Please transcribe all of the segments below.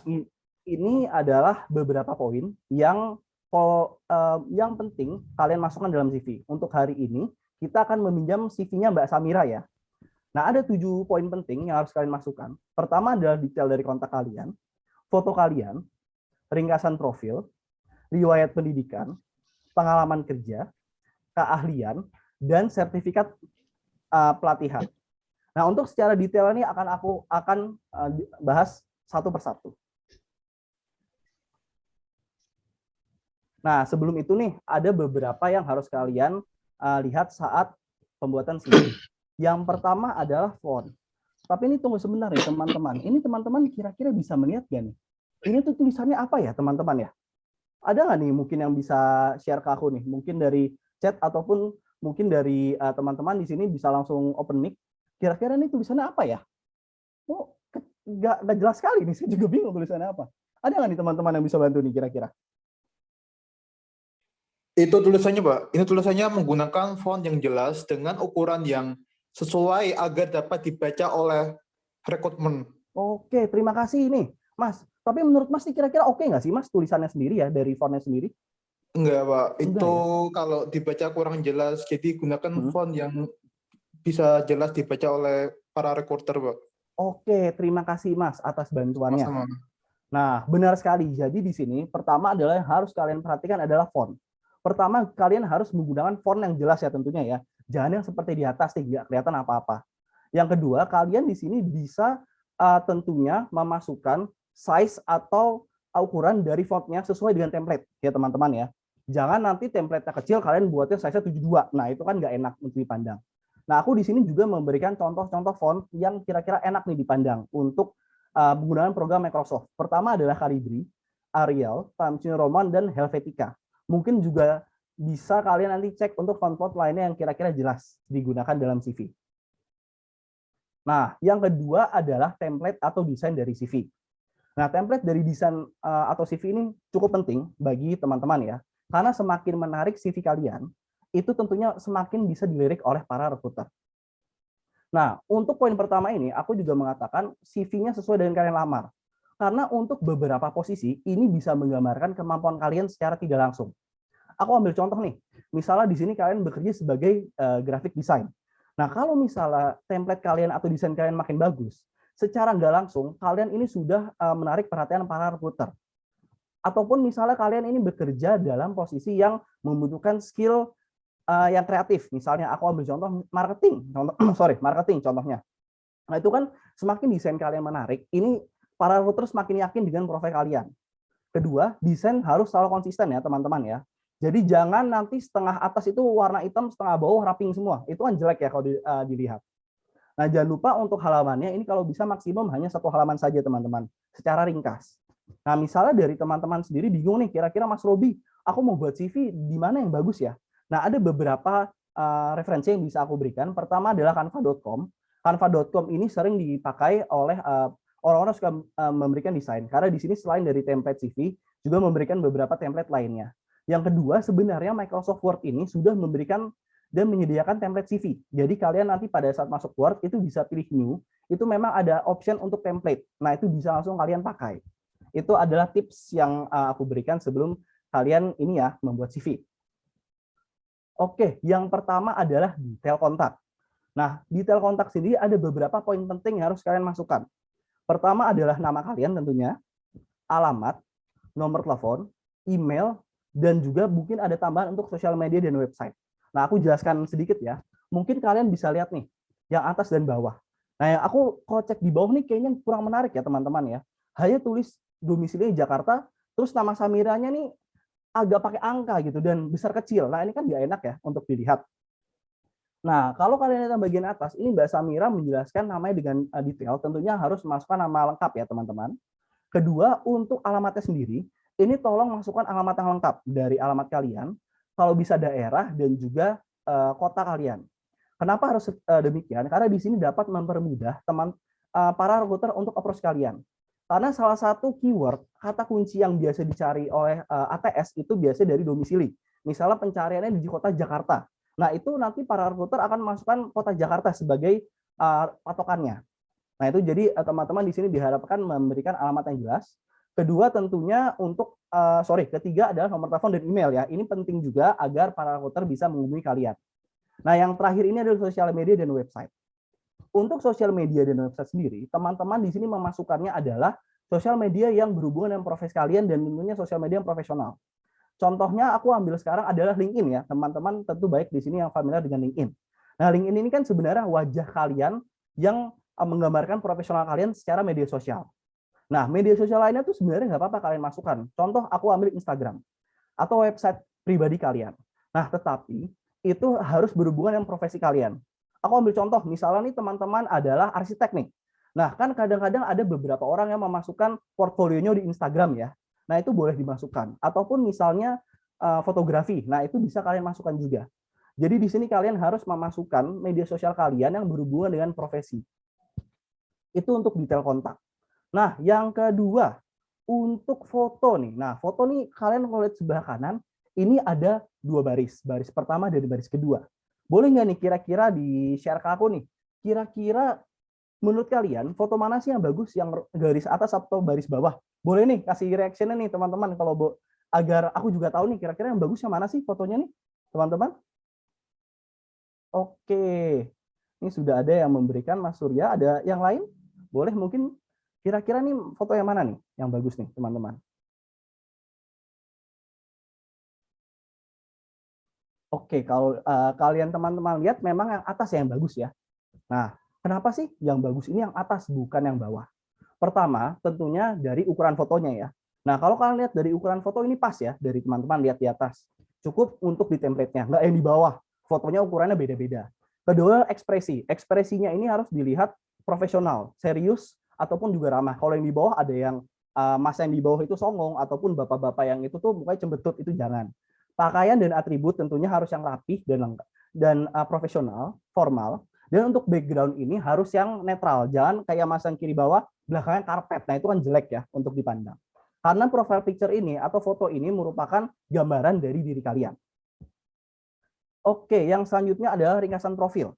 Nah, ini adalah beberapa poin yang penting kalian masukkan dalam CV. Untuk hari ini, kita akan meminjam CV-nya Mbak Samira ya. Nah, ada 7 poin penting yang harus kalian masukkan. Pertama adalah detail dari kontak kalian, foto kalian, ringkasan profil, riwayat pendidikan, pengalaman kerja, keahlian, dan sertifikat pelatihan. Nah, untuk secara detail ini aku akan bahas satu persatu. Nah, sebelum itu nih, ada beberapa yang harus kalian lihat saat pembuatan CV. Yang pertama adalah font. Tapi ini tunggu sebentar ya, teman-teman. Ini teman-teman kira-kira bisa melihat gak nih? Ini tuh tulisannya apa ya, teman-teman ya? Ada nggak nih mungkin yang bisa share ke aku nih? Mungkin dari chat ataupun mungkin dari teman-teman di sini bisa langsung open mic. Kira-kira ini tulisannya apa ya? Oh, nggak jelas sekali nih. Saya juga bingung tulisannya apa. Ada nggak nih teman-teman yang bisa bantu nih kira-kira? Itu tulisannya, Pak. Ini tulisannya menggunakan font yang jelas dengan ukuran yang sesuai agar dapat dibaca oleh rekrutmen. Oke, terima kasih nih, Mas. Tapi menurut Mas nih kira-kira oke nggak sih Mas tulisannya sendiri ya dari fontnya sendiri? Enggak, Pak. Enggak Itu ya? kalau dibaca kurang jelas. Jadi gunakan font yang bisa jelas dibaca oleh para rekruter, Pak. Oke, terima kasih Mas atas bantuannya. Sama-sama. Nah, benar sekali. Jadi di sini pertama adalah yang harus kalian perhatikan adalah font. Pertama, kalian harus menggunakan font yang jelas ya tentunya ya. Jangan yang seperti di atas nih, nggak kelihatan apa-apa. Yang kedua, kalian di sini bisa tentunya memasukkan size atau ukuran dari fontnya sesuai dengan template ya teman-teman ya. Jangan nanti template-nya kecil, kalian buatnya size-nya 72. Nah, itu kan nggak enak untuk dipandang. Nah, aku di sini juga memberikan contoh-contoh font yang kira-kira enak nih dipandang untuk penggunaan program Microsoft. Pertama adalah Calibri, Arial, Times New Roman, dan Helvetica. Mungkin juga bisa kalian nanti cek untuk font-font lainnya yang kira-kira jelas digunakan dalam CV. Nah, yang kedua adalah template atau desain dari CV. Nah, template dari desain atau CV ini cukup penting bagi teman-teman ya, karena semakin menarik CV kalian, itu tentunya semakin bisa dilirik oleh para rekruter. Nah, untuk poin pertama ini, aku juga mengatakan CV-nya sesuai dengan kalian lamar. Karena untuk beberapa posisi, ini bisa menggambarkan kemampuan kalian secara tidak langsung. Aku ambil contoh nih, misalnya di sini kalian bekerja sebagai graphic design. Nah, kalau misalnya template kalian atau desain kalian makin bagus, secara nggak langsung, kalian ini sudah menarik perhatian para recruiter. Ataupun misalnya kalian ini bekerja dalam posisi yang membutuhkan skill yang kreatif. Misalnya aku ambil contoh marketing, marketing contohnya. Nah, itu kan semakin desain kalian menarik, ini para recruiter semakin yakin dengan profil kalian. Kedua, desain harus selalu konsisten ya, teman-teman ya. Jadi jangan nanti setengah atas itu warna hitam, setengah bawah raping semua. Itu kan jelek ya kalau dilihat. Nah, jangan lupa untuk halamannya ini kalau bisa maksimum hanya 1 halaman saja, teman-teman, secara ringkas. Nah, misalnya dari teman-teman sendiri bingung nih, kira-kira Mas Robi, aku mau buat CV di mana yang bagus ya? Nah, ada beberapa referensi yang bisa aku berikan. Pertama adalah canva.com. Canva.com ini sering dipakai oleh orang-orang suka memberikan desain. Karena di sini selain dari template CV, juga memberikan beberapa template lainnya. Yang kedua, sebenarnya Microsoft Word ini sudah memberikan dan menyediakan template CV. Jadi kalian nanti pada saat masuk Word itu bisa pilih new, itu memang ada option untuk template. Nah, itu bisa langsung kalian pakai. Itu adalah tips yang aku berikan sebelum kalian ini ya membuat CV. Oke, yang pertama adalah detail kontak. Nah, detail kontak sendiri ada beberapa poin penting yang harus kalian masukkan. Pertama adalah nama kalian tentunya, alamat, nomor telepon, email, dan juga mungkin ada tambahan untuk sosial media dan website. Nah, aku jelaskan sedikit ya. Mungkin kalian bisa lihat nih, yang atas dan bawah. Nah, yang aku kalau cek di bawah nih kayaknya kurang menarik ya teman-teman ya. Hanya tulis domisili Jakarta, terus nama Samiranya nih agak pakai angka gitu dan besar kecil. Nah, ini kan nggak enak ya untuk dilihat. Nah, kalau kalian lihat bagian atas, ini Mbak Samira menjelaskan namanya dengan detail, tentunya harus masukkan nama lengkap ya teman-teman. Kedua, untuk alamatnya sendiri, ini tolong masukkan alamat yang lengkap dari alamat kalian, kalau bisa daerah dan juga kota kalian. Kenapa harus demikian? Karena di sini dapat mempermudah para recruiter untuk approach kalian. Karena salah satu keyword kata kunci yang biasa dicari oleh ATS itu biasanya dari domisili. Misalnya pencariannya di kota Jakarta. Nah, itu nanti para recruiter akan masukkan kota Jakarta sebagai patokannya. Nah, itu jadi teman-teman di sini diharapkan memberikan alamat yang jelas. Kedua tentunya ketiga adalah nomor telepon dan email ya. Ini penting juga agar para recruiter bisa menghubungi kalian. Nah, yang terakhir ini adalah sosial media dan website. Untuk sosial media dan website sendiri, teman-teman di sini memasukkannya adalah sosial media yang berhubungan dengan profesi kalian dan tentunya sosial media yang profesional. Contohnya aku ambil sekarang adalah LinkedIn ya. Teman-teman tentu baik di sini yang familiar dengan LinkedIn. Nah, LinkedIn ini kan sebenarnya wajah kalian yang menggambarkan profesional kalian secara media sosial. Nah, media sosial lainnya tuh sebenarnya nggak apa-apa kalian masukkan. Contoh, aku ambil Instagram atau website pribadi kalian. Nah, tetapi itu harus berhubungan dengan profesi kalian. Aku ambil contoh, misalnya nih teman-teman adalah arsitek nih. Nah, kan kadang-kadang ada beberapa orang yang memasukkan portfolionya di Instagram ya. Nah, itu boleh dimasukkan. Ataupun misalnya fotografi. Nah, itu bisa kalian masukkan juga. Jadi di sini kalian harus memasukkan media sosial kalian yang berhubungan dengan profesi. Itu untuk detail kontak. Nah, yang kedua, untuk foto nih. Nah, foto nih kalian kalau lihat sebelah kanan, ini ada 2 baris. Baris pertama dan baris kedua. Boleh nggak nih kira-kira di-share ke aku nih? Kira-kira menurut kalian foto mana sih yang bagus, yang garis atas atau baris bawah? Boleh nih kasih reaction-nya nih teman-teman kalau agar aku juga tahu nih kira-kira yang bagus yang mana sih fotonya nih, teman-teman? Oke. Ini sudah ada yang memberikan Mas Surya, ada yang lain? Boleh mungkin kira-kira nih foto yang mana nih yang bagus nih, teman-teman? Oke, kalau kalian teman-teman lihat memang yang atas yang bagus ya. Nah, kenapa sih yang bagus ini yang atas bukan yang bawah? Pertama, tentunya dari ukuran fotonya ya. Nah, kalau kalian lihat dari ukuran foto ini pas ya, dari teman-teman lihat di atas. Cukup untuk di template-nya, nggak yang di bawah. Fotonya ukurannya beda-beda. Kedua, ekspresi. Ekspresinya ini harus dilihat profesional, serius, ataupun juga ramah. Kalau yang di bawah ada yang mas yang di bawah itu songong, ataupun bapak-bapak yang itu tuh mukanya cembetut, itu jangan. Pakaian dan atribut tentunya harus yang rapih dan lengkap dan profesional, formal. Dan untuk background ini harus yang netral, jangan kayak mas yang kiri bawah belakangnya karpet. Nah, itu kan jelek ya untuk dipandang. Karena profile picture ini atau foto ini merupakan gambaran dari diri kalian. Oke, yang selanjutnya adalah ringkasan profil.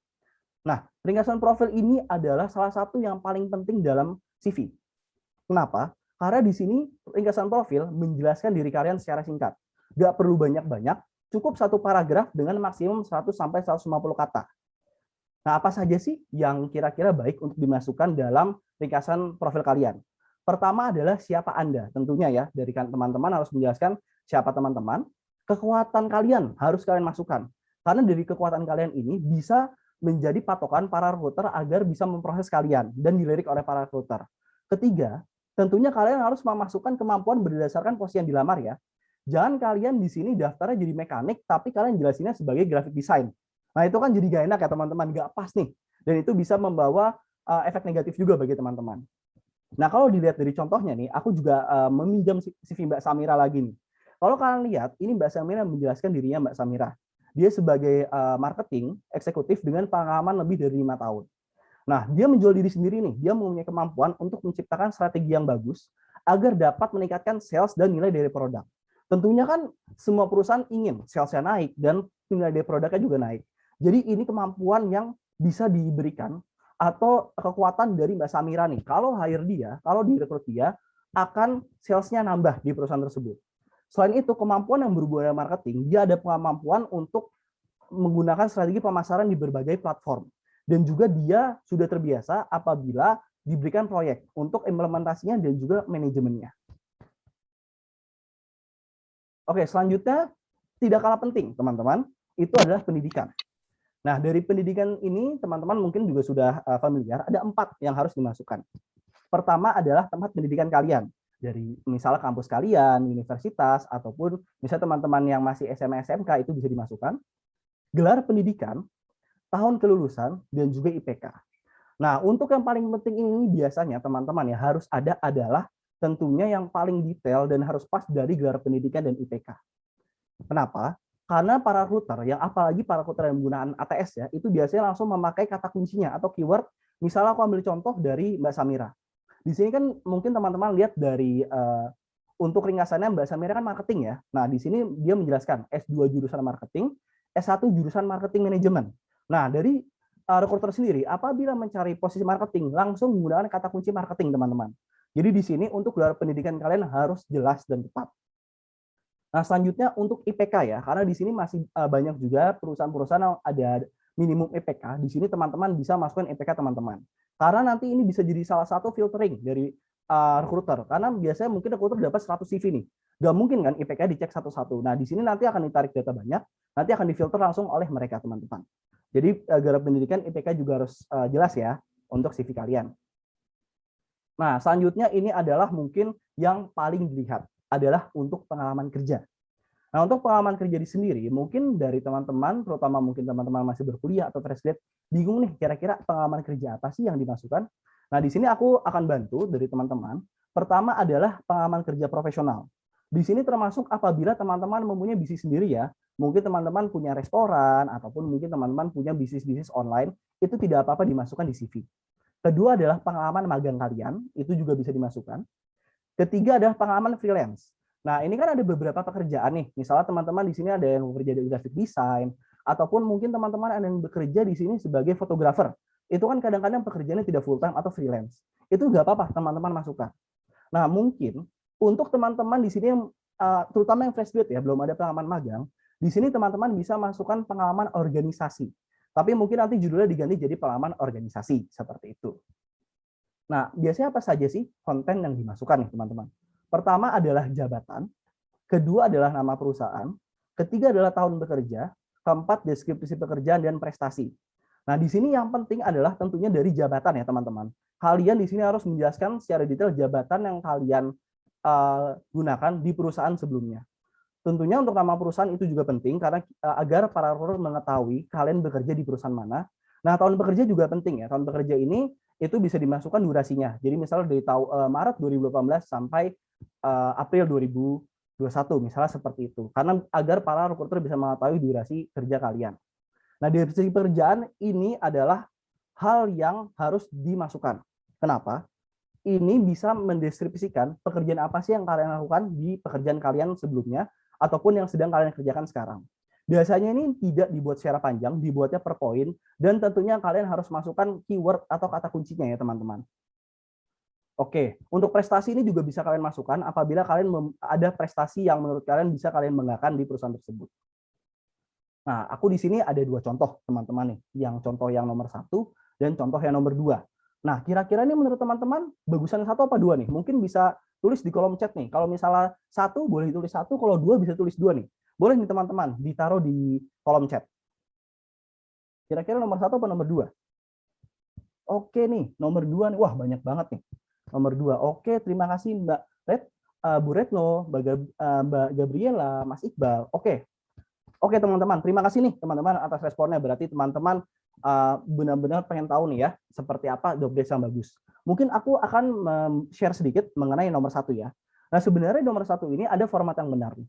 Nah, ringkasan profil ini adalah salah satu yang paling penting dalam CV. Kenapa? Karena di sini ringkasan profil menjelaskan diri kalian secara singkat. Nggak perlu banyak-banyak, cukup satu paragraf dengan maksimum 100-150 kata. Nah, apa saja sih yang kira-kira baik untuk dimasukkan dalam ringkasan profil kalian? Pertama adalah siapa Anda. Tentunya ya, dari teman-teman harus menjelaskan siapa teman-teman, kekuatan kalian harus kalian masukkan. Karena dari kekuatan kalian ini bisa menjadi patokan para recruiter agar bisa memproses kalian dan dilirik oleh para recruiter. Ketiga, tentunya kalian harus memasukkan kemampuan berdasarkan posisi yang dilamar ya. Jangan kalian di sini daftarnya jadi mekanik, tapi kalian jelasinnya sebagai graphic design. Nah, itu kan jadi gak enak ya teman-teman, gak pas nih. Dan itu bisa membawa efek negatif juga bagi teman-teman. Nah, kalau dilihat dari contohnya nih, aku juga meminjam CV Mbak Samira lagi nih. Kalau kalian lihat, ini Mbak Samira menjelaskan dirinya Mbak Samira. Dia sebagai marketing eksekutif dengan pengalaman lebih dari 5 tahun. Nah, dia menjual diri sendiri nih. Dia mempunyai kemampuan untuk menciptakan strategi yang bagus agar dapat meningkatkan sales dan nilai dari produk. Tentunya kan semua perusahaan ingin salesnya naik dan nilai dari produknya juga naik. Jadi ini kemampuan yang bisa diberikan atau kekuatan dari Mbak Samira nih. Kalau hire dia, kalau direkrut dia, akan salesnya nambah di perusahaan tersebut. Selain itu, kemampuan yang berhubungan dengan marketing, dia ada kemampuan untuk menggunakan strategi pemasaran di berbagai platform. Dan juga dia sudah terbiasa apabila diberikan proyek untuk implementasinya dan juga manajemennya. Oke, selanjutnya tidak kalah penting, teman-teman, itu adalah pendidikan. Nah, dari pendidikan ini, teman-teman mungkin juga sudah familiar, ada 4 yang harus dimasukkan. Pertama adalah tempat pendidikan kalian. Dari misalnya kampus kalian, universitas, ataupun misalnya teman-teman yang masih SMA, SMK, itu bisa dimasukkan. Gelar pendidikan, tahun kelulusan, dan juga IPK. Nah, untuk yang paling penting ini biasanya teman-teman ya harus ada adalah tentunya yang paling detail dan harus pas dari gelar pendidikan dan IPK. Kenapa? Karena para recruiter, yang apalagi para recruiter yang menggunakan ATS ya, itu biasanya langsung memakai kata kuncinya atau keyword. Misalnya aku ambil contoh dari Mbak Samira. Di sini kan mungkin teman-teman lihat dari untuk ringkasannya Mbak Samira kan marketing ya. Nah, di sini dia menjelaskan S2 jurusan marketing, S1 jurusan marketing manajemen. Nah, dari recruiter sendiri, apabila mencari posisi marketing, langsung menggunakan kata kunci marketing, teman-teman. Jadi di sini untuk gelar pendidikan kalian harus jelas dan tepat. Nah, selanjutnya untuk IPK ya, karena di sini masih banyak juga perusahaan-perusahaan yang ada minimum IPK. Di sini teman-teman bisa masukkan IPK teman-teman. Karena nanti ini bisa jadi salah satu filtering dari recruiter. Karena biasanya mungkin recruiter dapat 100 CV nih. Gak mungkin kan IPK dicek satu-satu. Nah, di sini nanti akan ditarik data banyak, nanti akan difilter langsung oleh mereka teman-teman. Jadi gelar pendidikan IPK juga harus jelas ya untuk CV kalian. Nah, selanjutnya ini adalah mungkin yang paling dilihat adalah untuk pengalaman kerja. Nah, untuk pengalaman kerja di sendiri, mungkin dari teman-teman, terutama mungkin teman-teman masih berkuliah atau fresh grade, bingung nih kira-kira pengalaman kerja apa sih yang dimasukkan. Nah, di sini aku akan bantu dari teman-teman. Pertama adalah pengalaman kerja profesional. Di sini termasuk apabila teman-teman mempunyai bisnis sendiri ya, mungkin teman-teman punya restoran, ataupun mungkin teman-teman punya bisnis-bisnis online, itu tidak apa-apa dimasukkan di CV. Kedua adalah pengalaman magang kalian, itu juga bisa dimasukkan. Ketiga adalah pengalaman freelance. Nah, ini kan ada beberapa pekerjaan nih. Misalnya teman-teman di sini ada yang bekerja di graphic design, ataupun mungkin teman-teman ada yang bekerja di sini sebagai fotografer. Itu kan kadang-kadang pekerjaannya tidak full time atau freelance. Itu nggak apa-apa teman-teman masukkan. Nah, mungkin untuk teman-teman di sini terutama yang fresh grade ya, belum ada pengalaman magang, di sini teman-teman bisa masukkan pengalaman organisasi. Tapi mungkin nanti judulnya diganti jadi pengalaman organisasi seperti itu. Nah, biasanya apa saja sih konten yang dimasukkan nih, teman-teman? Pertama adalah jabatan, kedua adalah nama perusahaan, ketiga adalah tahun bekerja, keempat deskripsi pekerjaan dan prestasi. Nah, di sini yang penting adalah tentunya dari jabatan ya, teman-teman. Kalian di sini harus menjelaskan secara detail jabatan yang kalian gunakan di perusahaan sebelumnya. Tentunya untuk nama perusahaan itu juga penting karena agar para recruiter mengetahui kalian bekerja di perusahaan mana. Nah, tahun bekerja juga penting ya. Tahun bekerja ini itu bisa dimasukkan durasinya. Jadi misalnya dari Maret 2018 sampai April 2021 misalnya seperti itu. Karena agar para recruiter bisa mengetahui durasi kerja kalian. Nah, deskripsi pekerjaan ini adalah hal yang harus dimasukkan. Kenapa? Ini bisa mendeskripsikan pekerjaan apa sih yang kalian lakukan di pekerjaan kalian sebelumnya ataupun yang sedang kalian kerjakan sekarang. Biasanya ini tidak dibuat secara panjang, dibuatnya per poin, dan tentunya kalian harus masukkan keyword atau kata kuncinya ya teman-teman. Oke, untuk prestasi ini juga bisa kalian masukkan apabila kalian ada prestasi yang menurut kalian bisa kalian banggakan di perusahaan tersebut. Nah, aku di sini ada dua contoh teman-teman nih, yang contoh yang nomor 1 dan contoh yang nomor 2. Nah, kira-kira ini menurut teman-teman bagusan 1 apa 2 nih? Mungkin bisa tulis di kolom chat nih. Kalau misalnya 1 boleh tulis 1, kalau 2 bisa tulis 2 nih. Boleh nih teman-teman, ditaruh di kolom chat. Kira-kira nomor 1 apa nomor 2? Oke nih, nomor 2 nih. Wah, banyak banget nih. Nomor 2. Oke, terima kasih Mbak Red, Bu Retno, Mbak Gabriela, Mas Iqbal. Oke teman-teman, terima kasih nih teman-teman atas responnya. Berarti teman-teman benar-benar pengen tahu nih ya, seperti apa job desk yang bagus. Mungkin aku akan share sedikit mengenai nomor 1 ya. Nah, sebenarnya nomor 1 ini ada format yang benar nih.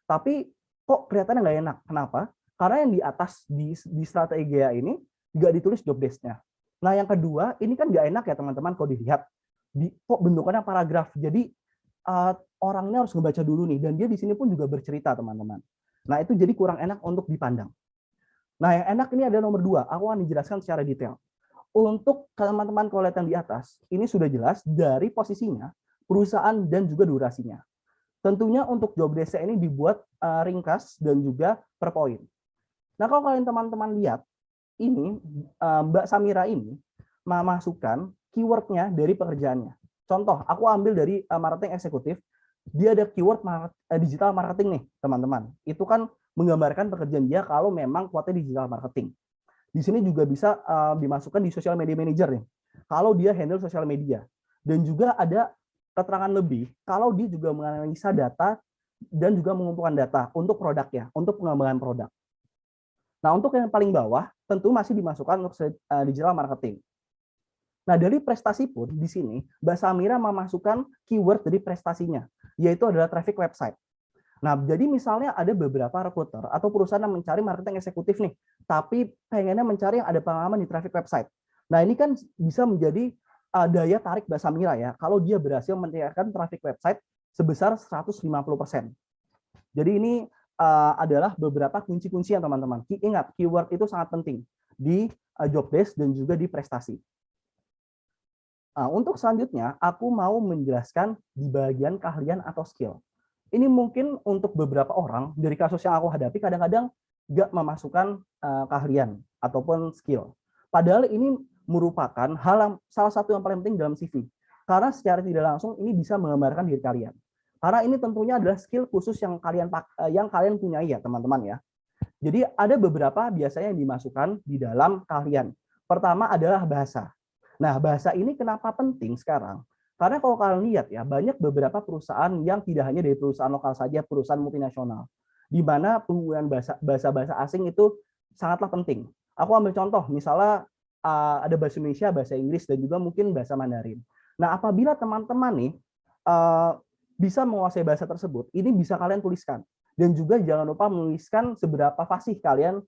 Tapi kok kelihatannya nggak enak. Kenapa? Karena yang di atas di strategi ini nggak ditulis job desk-nya. Nah, yang kedua, ini kan nggak enak ya teman-teman kalau dilihat. Kok bentukannya paragraf. Jadi orangnya harus ngebaca dulu nih. Dan dia di sini pun juga bercerita teman-teman. Nah, itu jadi kurang enak untuk dipandang. Nah, yang enak ini ada nomor 2. Aku akan dijelaskan secara detail. Untuk teman-teman kalau lihat yang di atas, ini sudah jelas dari posisinya, perusahaan, dan juga durasinya. Tentunya untuk job desk ini dibuat ringkas dan juga per poin. Nah, kalau kalian teman-teman lihat, ini Mbak Samira ini memasukkan keywordnya dari pekerjaannya. Contoh, aku ambil dari marketing eksekutif, dia ada keyword digital marketing nih, teman-teman. Itu kan menggambarkan pekerjaan dia kalau memang kuatnya digital marketing. Di sini juga bisa dimasukkan di social media manager nih. Kalau dia handle social media. Dan juga ada keterangan lebih kalau dia juga menganalisa data dan juga mengumpulkan data untuk produknya, untuk pengembangan produk. Nah, untuk yang paling bawah tentu masih dimasukkan untuk digital marketing. Nah, dari prestasi pun di sini Mbak Samira memasukkan keyword dari prestasinya, yaitu adalah traffic website. Nah, jadi misalnya ada beberapa recruiter atau perusahaan yang mencari marketing eksekutif nih, tapi pengennya mencari yang ada pengalaman di traffic website. Nah, ini kan bisa menjadi daya tarik Mbak Samira ya, kalau dia berhasil meningkatkan traffic website sebesar 150%. Jadi ini adalah beberapa kunci-kunci yang teman-teman. Ingat, keyword itu sangat penting di job desk dan juga di prestasi. Untuk selanjutnya, aku mau menjelaskan di bagian keahlian atau skill. Ini mungkin untuk beberapa orang, dari kasus yang aku hadapi, kadang-kadang nggak memasukkan keahlian ataupun skill. Padahal ini merupakan salah satu yang paling penting dalam CV. Karena secara tidak langsung ini bisa menggambarkan diri kalian. Karena ini tentunya adalah skill khusus yang kalian punya ya teman-teman ya. Jadi ada beberapa biasanya yang dimasukkan di dalam keahlian. Pertama adalah bahasa. Nah, bahasa ini kenapa penting sekarang? Karena kalau kalian lihat ya, banyak beberapa perusahaan yang tidak hanya dari perusahaan lokal saja, perusahaan multinasional, di mana penggunaan bahasa asing itu sangatlah penting. Aku ambil contoh, misalnya ada bahasa Indonesia, bahasa Inggris, dan juga mungkin bahasa Mandarin. Nah, apabila teman-teman nih bisa menguasai bahasa tersebut, ini bisa kalian tuliskan. Dan juga jangan lupa menuliskan seberapa fasih kalian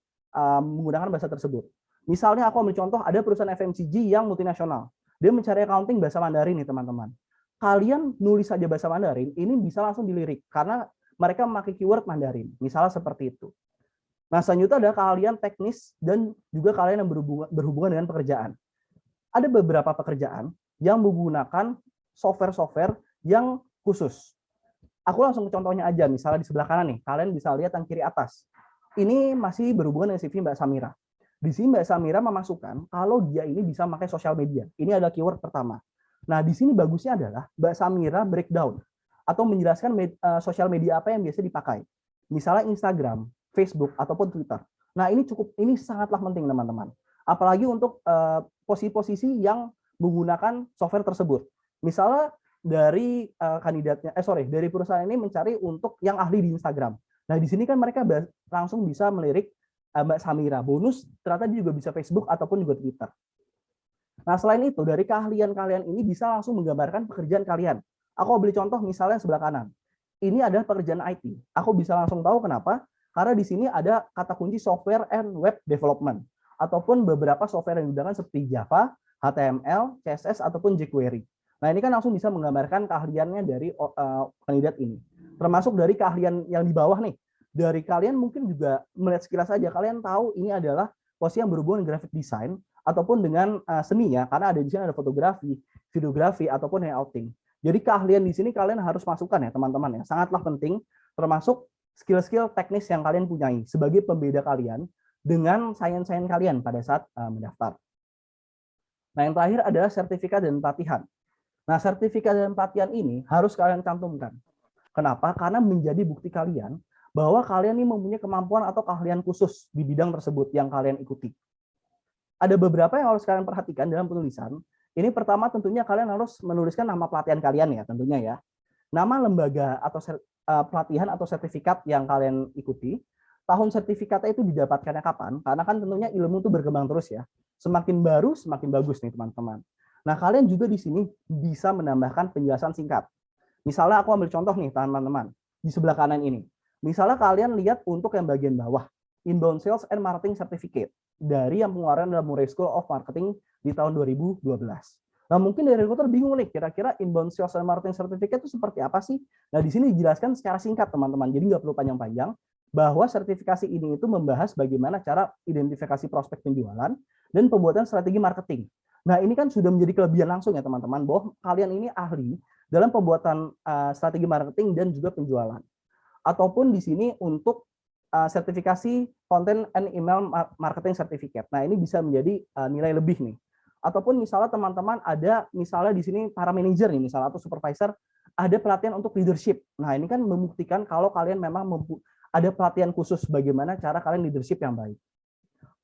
menggunakan bahasa tersebut. Misalnya aku ambil contoh, ada perusahaan FMCG yang multinasional. Dia mencari accounting bahasa Mandarin nih teman-teman. Kalian nulis saja bahasa Mandarin, ini bisa langsung dilirik. Karena mereka memakai keyword Mandarin. Misalnya seperti itu. Nah, selanjutnya ada keahlian teknis dan juga kalian yang berhubungan dengan pekerjaan. Ada beberapa pekerjaan yang menggunakan software-software yang khusus. Aku langsung ke contohnya aja, misalnya di sebelah kanan nih, kalian bisa lihat yang kiri atas. Ini masih berhubungan dengan CV Mbak Samira. Di sini Mbak Samira memasukkan kalau dia ini bisa memakai sosial media. Ini adalah keyword pertama. Nah, di sini bagusnya adalah Mbak Samira breakdown atau menjelaskan sosial media apa yang biasa dipakai. Misalnya Instagram, Facebook, ataupun Twitter. Nah, ini sangatlah penting teman-teman. Apalagi untuk posisi-posisi yang menggunakan software tersebut. Misalnya dari dari perusahaan ini mencari untuk yang ahli di Instagram. Nah, di sini kan mereka langsung bisa melirik Mbak Samira. Bonus ternyata dia juga bisa Facebook ataupun juga Twitter. Nah, selain itu, dari keahlian kalian ini bisa langsung menggambarkan pekerjaan kalian. Aku beri contoh misalnya sebelah kanan. Ini adalah pekerjaan IT. Aku bisa langsung tahu kenapa. Karena di sini ada kata kunci software and web development. Ataupun beberapa software yang digunakan seperti Java, HTML, CSS, ataupun jQuery. Nah, ini kan langsung bisa menggambarkan keahliannya dari kandidat ini. Termasuk dari keahlian yang di bawah nih. Dari kalian mungkin juga melihat sekilas saja, kalian tahu ini adalah posisi yang berhubungan dengan graphic design ataupun dengan seni ya, karena ada di sini ada fotografi, videografi ataupun layouting. Jadi keahlian di sini kalian harus masukkan ya teman-teman ya, sangatlah penting, termasuk skill-skill teknis yang kalian punyai sebagai pembeda kalian dengan sains-sains kalian pada saat mendaftar. Nah, yang terakhir adalah sertifikat dan pelatihan. Nah, sertifikat dan pelatihan ini harus kalian cantumkan. Kenapa? Karena menjadi bukti kalian bahwa kalian ini mempunyai kemampuan atau keahlian khusus di bidang tersebut yang kalian ikuti. Ada beberapa yang harus kalian perhatikan dalam penulisan. Ini pertama tentunya kalian harus menuliskan nama pelatihan kalian ya, tentunya ya. Nama lembaga atau pelatihan atau sertifikat yang kalian ikuti. Tahun sertifikatnya itu didapatkannya kapan? Karena kan tentunya ilmu itu berkembang terus ya. Semakin baru, semakin bagus nih teman-teman. Nah, kalian juga di sini bisa menambahkan penjelasan singkat. Misalnya aku ambil contoh nih teman-teman, di sebelah kanan ini. Misalnya kalian lihat untuk yang bagian bawah, Inbound Sales and Marketing Certificate dari yang pengeluaran dalam Murray School of Marketing di tahun 2012. Nah, mungkin dari recruiter bingung nih, kira-kira Inbound Sales and Marketing Certificate itu seperti apa sih? Nah, di sini dijelaskan secara singkat, teman-teman. Jadi nggak perlu panjang-panjang, bahwa sertifikasi ini itu membahas bagaimana cara identifikasi prospek penjualan dan pembuatan strategi marketing. Nah, ini kan sudah menjadi kelebihan langsung ya, teman-teman, bahwa kalian ini ahli dalam pembuatan strategi marketing dan juga penjualan. Ataupun di sini untuk sertifikasi content and email marketing certificate. Nah, ini bisa menjadi nilai lebih nih. Ataupun misalnya teman-teman ada misalnya di sini para manajer nih misalnya atau supervisor ada pelatihan untuk leadership. Nah, ini kan membuktikan kalau kalian memang ada pelatihan khusus bagaimana cara kalian leadership yang baik.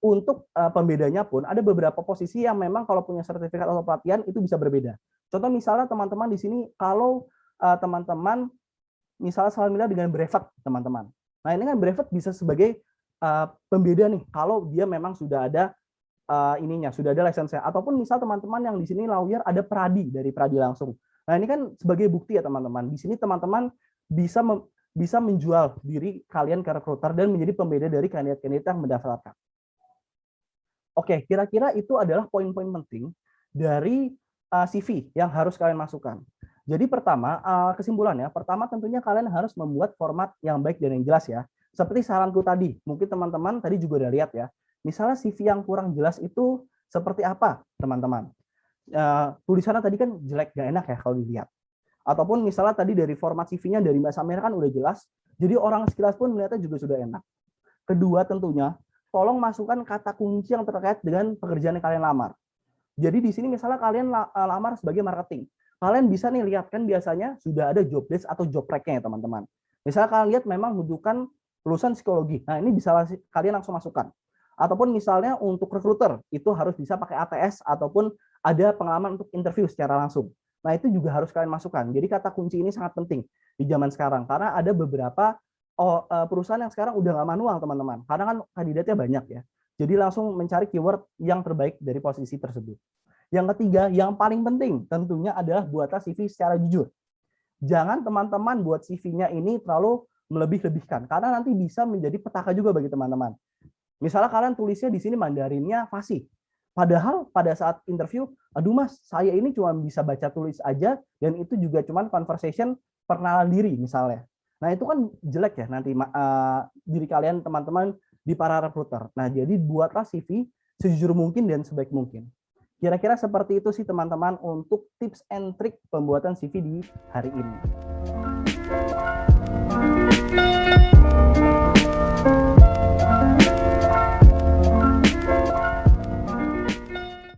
Untuk pembedanya pun ada beberapa posisi yang memang kalau punya sertifikat atau pelatihan itu bisa berbeda. Contoh misalnya teman-teman di sini kalau teman-teman misalnya alhamdulillah dengan brevet teman-teman. Nah, ini kan brevet bisa sebagai pembeda nih kalau dia memang sudah ada sudah ada lisensinya. Ataupun misal teman-teman yang di sini lawyer ada pradi dari pradi langsung. Nah, ini kan sebagai bukti ya teman-teman. Di sini teman-teman bisa menjual diri kalian ke recruiter dan menjadi pembeda dari kandidat-kandidat yang mendaftarkan. Oke, kira-kira itu adalah poin-poin penting dari CV yang harus kalian masukkan. Jadi pertama, kesimpulannya, pertama tentunya kalian harus membuat format yang baik dan yang jelas ya. Seperti saranku tadi, mungkin teman-teman tadi juga udah lihat ya. Misalnya CV yang kurang jelas itu seperti apa, teman-teman? tulisannya tadi kan jelek, gak enak ya kalau dilihat. Ataupun misalnya tadi dari format CV-nya dari Mbak Samira kan udah jelas, jadi orang sekilas pun melihatnya juga sudah enak. Kedua tentunya, tolong masukkan kata kunci yang terkait dengan pekerjaan yang kalian lamar. Jadi di sini misalnya kalian lamar sebagai marketing, kalian bisa nih lihat kan biasanya sudah ada job desk atau job track-nya ya teman-teman. Misalnya kalian lihat memang membutuhkan lulusan psikologi, nah ini bisa kalian langsung masukkan. Ataupun misalnya untuk recruiter, itu harus bisa pakai ATS ataupun ada pengalaman untuk interview secara langsung. Nah itu juga harus kalian masukkan. Jadi kata kunci ini sangat penting di zaman sekarang, karena ada beberapa perusahaan yang sekarang udah nggak manual teman-teman, karena kan kandidatnya banyak ya. Jadi langsung mencari keyword yang terbaik dari posisi tersebut. Yang ketiga, yang paling penting tentunya adalah buatlah CV secara jujur. Jangan teman-teman buat CV-nya ini terlalu melebih-lebihkan, karena nanti bisa menjadi petaka juga bagi teman-teman. Misalnya kalian tulisnya di sini Mandarinnya fasih. Padahal pada saat interview, aduh mas, saya ini cuma bisa baca tulis aja, dan itu juga cuma conversation perkenalan diri misalnya. Nah itu kan jelek ya nanti diri kalian teman-teman di para recruiter. Nah jadi buatlah CV sejujur mungkin dan sebaik mungkin. Kira-kira seperti itu sih teman-teman untuk tips and trick pembuatan CV di hari ini.